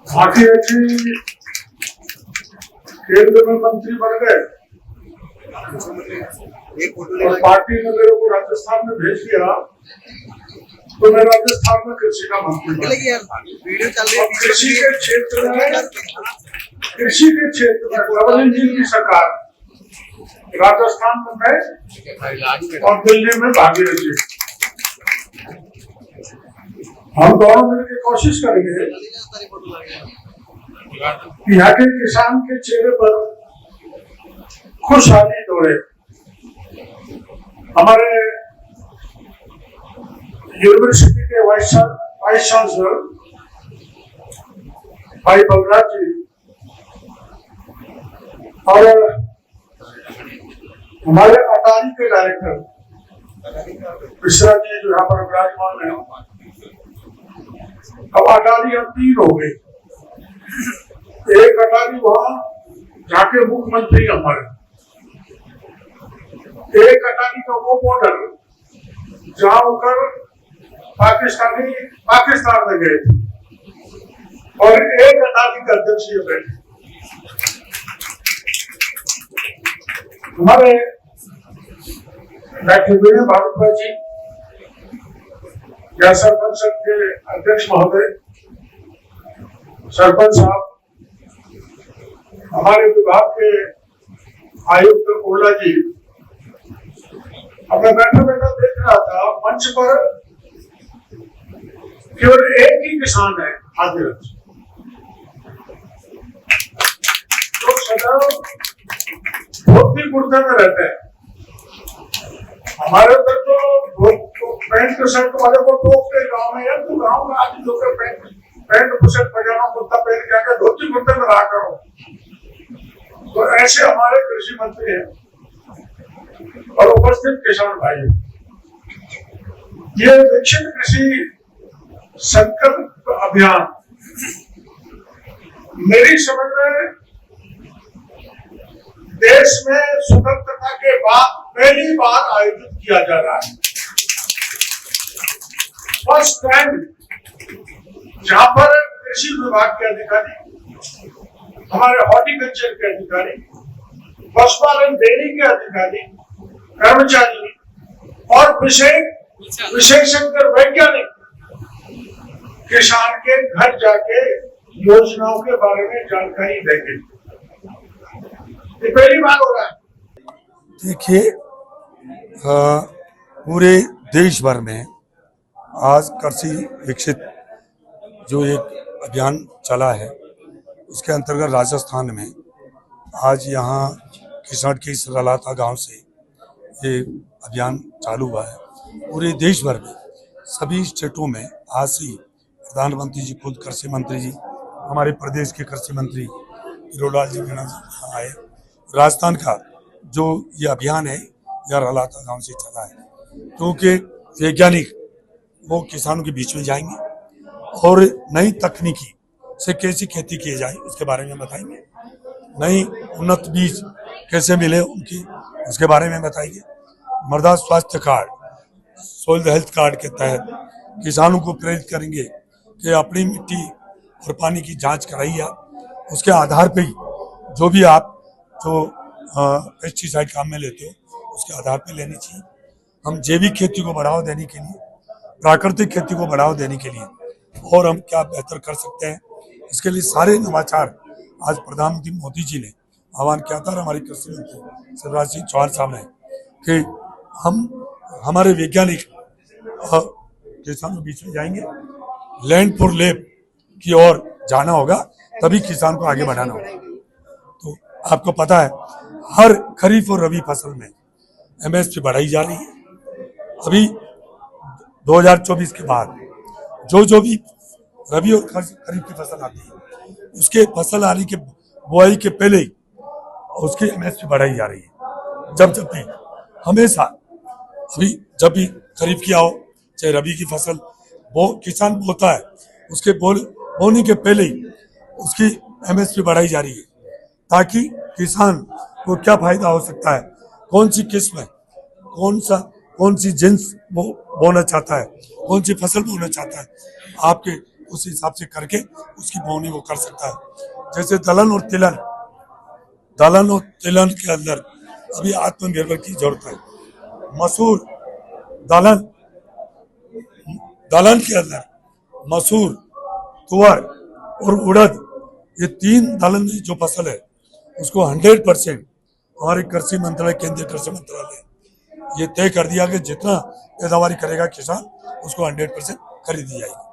भाटिया जी केंद्र में मंत्री बन गए और पार्टी ने मेरे को राजस्थान में भेज दिया, तो मैं राजस्थान में कृषि का मंत्री बन गया। कृषि के क्षेत्र में डबल इंजन की सरकार राजस्थान में मैं और दिल्ली में भागीरथी, हम दोनों मिलकर कोशिश करेंगे कि यहाँ के किसान के चेहरे पर खुशहाली दौड़े। हमारे यूनिवर्सिटी के वाइस चांसलर भाई बलराज जी और हमारे अटारी के डायरेक्टर मिश्रा जी जो यहाँ पर विराजमान है, अब अटारी अब 3 हो गई। एक अटारी वहां जाके मुख्यमंत्री हमारे, एक अटारी का वो बॉर्डर जहां होकर पाकिस्तान में गए थे, और एक अटारी का अध्यक्ष ये बैठे। हमारे डॉक्टर विनय भारद्वाज जी या सरपंच के अध्यक्ष महोदय, सरपंच साहब, हमारे विभाग के आयुक्त ओला जी, अब मैं बैठा देख रहा था मंच पर केवल एक ही किसान है भागीरथ, जो सदैव धोती कुर्ते में रहते हैं। हमारे उधर तो पैंट शर्ट वाले को टोकते गाँव में, यार तू गाँव में आज जो पैंट शर्ट पजामा कुर्ता पहन के आकर धोती कुर्ते में रहा करो। तो ऐसे हमारे कृषि मंत्री हैं और उपस्थित किसान भाई, ये विकसित कृषि संकल्प अभियान मेरी समझ में देश में स्वतंत्रता के बाद पहली बार आयोजित किया जा रहा है। फर्स्ट टाइम जहां पर कृषि विभाग के अधिकारी, हमारे हॉर्टिकल्चर के अधिकारी, पशुपालन डेयरी के अधिकारी, कर्मचारी और विशेषज्ञ वैज्ञानिक किसान के घर जाके योजनाओं के बारे में जानकारी देंगे। ये पहली बार हो रहा है। देखिए, पूरे देश भर में आज कृषि विकसित जो एक अभियान चला है, उसके अंतर्गत राजस्थान में आज यहाँ किसान के सरलाता गांव से ये अभियान चालू हुआ है। पूरे देश भर में सभी स्टेटों में आज से प्रधानमंत्री जी खुद, कृषि मंत्री जी, हमारे प्रदेश के कृषि मंत्री हिरोलाल जी मीणा जी आए। राजस्थान का जो ये अभियान है यह रलाता गांव से चला है, क्योंकि वैज्ञानिक वो किसानों के बीच में जाएंगे और नई तकनीकी से कैसी खेती की जाए उसके बारे में बताएंगे, नई उन्नत बीज कैसे मिले उनकी उसके बारे में बताएंगे। मृदा स्वास्थ्य कार्ड, सॉइल हेल्थ कार्ड के तहत किसानों को प्रेरित करेंगे कि अपनी मिट्टी और पानी की जांच कराइए आप, उसके आधार पे ही जो भी आप जो पेस्टिसाइड काम में लेते हो उसके आधार पे लेनी चाहिए। हम जैविक खेती को बढ़ावा देने के लिए, प्राकृतिक खेती को बढ़ावा देने के लिए और हम क्या बेहतर कर सकते हैं, इसके लिए सारे नवाचार आज प्रधानमंत्री मोदी जी ने आह्वान किया था। हमारे कृषि मंत्री शिवराज सिंह चौहान साहब ने कि हमारे वैज्ञानिक किसानों के बीच में जाएंगे, लैंड फॉर लेब की ओर जाना होगा, तभी किसान को आगे बढ़ाना होगा। तो आपको पता है हर खरीफ और रबी फसल में एमएसपी बढ़ाई जा रही है। अभी 2024 के बाद जो भी रबी और खरीफ की फसल आती है, उसके फसल आने के बुआई के पहले ही उसकी एमएसपी बढ़ाई जा रही है। जब भी हमेशा अभी जब भी खरीफ की आओ चाहे रबी की फसल किसान बोता है, उसके बोने के पहले ही उसकी एमएसपी बढ़ाई जा रही है, ताकि किसान को क्या फायदा हो सकता है, कौन सी किस्म है, कौन सी जिन्स वो बोना चाहता है, कौन सी फसल बोना चाहता है, आपके उस हिसाब से करके उसकी बोनी वो कर सकता है। जैसे दलहन और तिलहन के अंदर अभी आत्मनिर्भर की जरूरत है। मसूर, दलहन दलहन के अंदर मसूर, तुअर और उड़द, ये 3 दलहन जो फसल है उसको 100% हमारे कृषि मंत्रालय, केंद्रीय कृषि मंत्रालय ये तय कर दिया कि जितना पैदावारी करेगा किसान उसको 100% खरीदी जाएगी।